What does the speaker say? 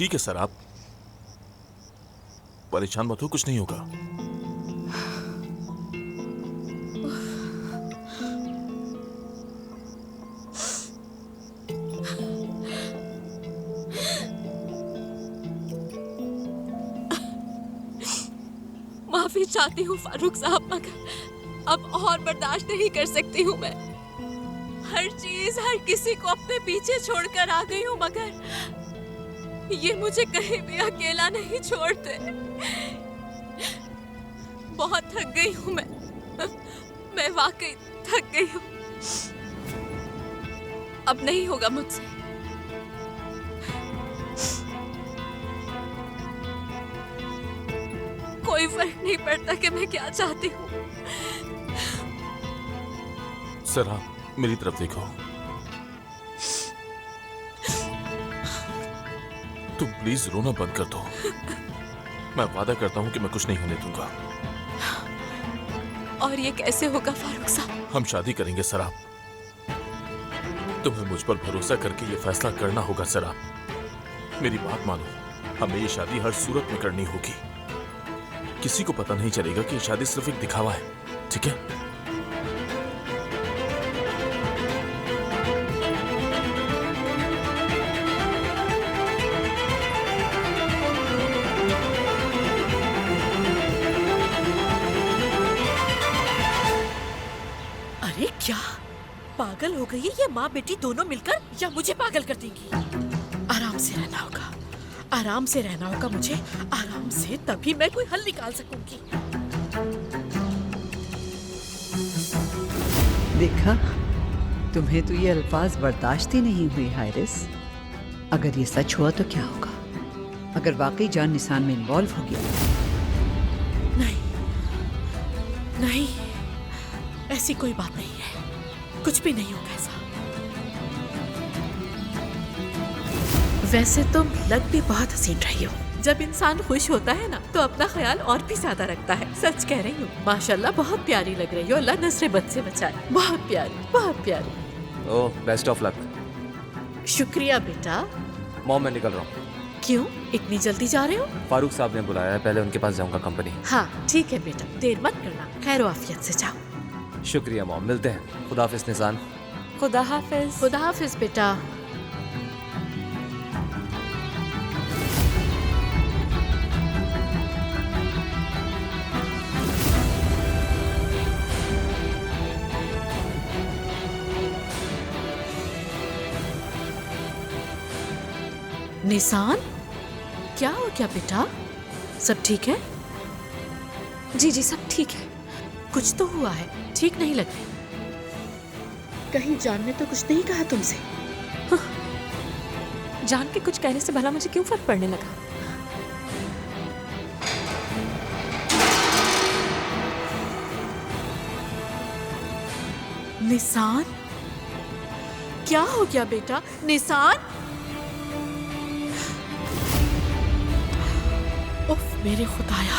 ठीक है सर, आप परेशान मत हो, कुछ नहीं होगा। माफी चाहती हूँ फारूक साहब, मगर अब और बर्दाश्त नहीं कर सकती हूँ मैं। हर चीज, हर किसी को अपने पीछे छोड़कर आ गई हूँ, मगर ये मुझे कहीं भी अकेला नहीं छोड़ते। बहुत थक गई हूँ मैं वाकई थक गई हूँ। अब नहीं होगा मुझसे। कोई फर्क नहीं पड़ता कि मैं क्या चाहती हूँ। सर आप मेरी तरफ देखो। तुम प्लीज रोना बंद कर दो। मैं वादा करता हूँ कि मैं कुछ नहीं होने दूंगा। और ये कैसे होगा फारूक साहब? हम शादी करेंगे सर आप। तुम्हें मुझ पर भरोसा करके ये फैसला करना होगा सर आप। मेरी बात मानो, हमें ये शादी हर सूरत में करनी होगी। किसी को पता नहीं चलेगा कि ये शादी सिर्फ एक दिखावा है, ठीक है? अरे क्या पागल हो गई है ये माँ बेटी दोनों मिलकर, या मुझे पागल कर देंगी? आराम से रहना होगा, आराम से रहना होगा मुझे, आराम से, तभी मैं कोई हल निकाल सकूंगी। देखा, तुम्हें तो ये अल्फाज बर्दाश्त ही नहीं हुए हारिस। अगर ये सच हुआ तो क्या होगा? अगर वाकई जान निसान में इन्वॉल्व हो गया? नहीं नहीं, ऐसी कोई बात नहीं है, कुछ भी नहीं होगा ऐसा। वैसे तुम लग भी बहुत हसीन रही हो। जब इंसान खुश होता है ना तो अपना ख्याल और भी ज्यादा रखता है। सच कह रही हूँ, माशाल्लाह बहुत प्यारी लग रही हो। अल्लाह नस्रे बद से बचाए। बहुत प्यारी, बहुत प्यारी। ओह, बेस्ट ऑफ लक। शुक्रिया बेटा। मॉम मैं निकल रहा हूँ। क्यों इतनी जल्दी जा रहे हो? फारूक साहब ने बुलाया है, पहले उनके पास जाऊंगा कंपनी। हाँ ठीक है बेटा, देर मत करना, खैर आफियत से जाओ। शुक्रिया मॉम, मिलते हैं। खुदा हाफिज निसान। खुदा हाफिज। खुदा हाफिज बेटा। निसान, क्या हो गया बेटा? सब ठीक है? जी जी सब ठीक है। कुछ तो हुआ है, ठीक नहीं लग रही। कहीं जान ने तो कुछ नहीं कहा तुमसे? जान के कुछ कहने से भला मुझे क्यों फर्क पड़ने लगा? निसान, क्या हो गया बेटा? निसान, उफ मेरे खुदाया।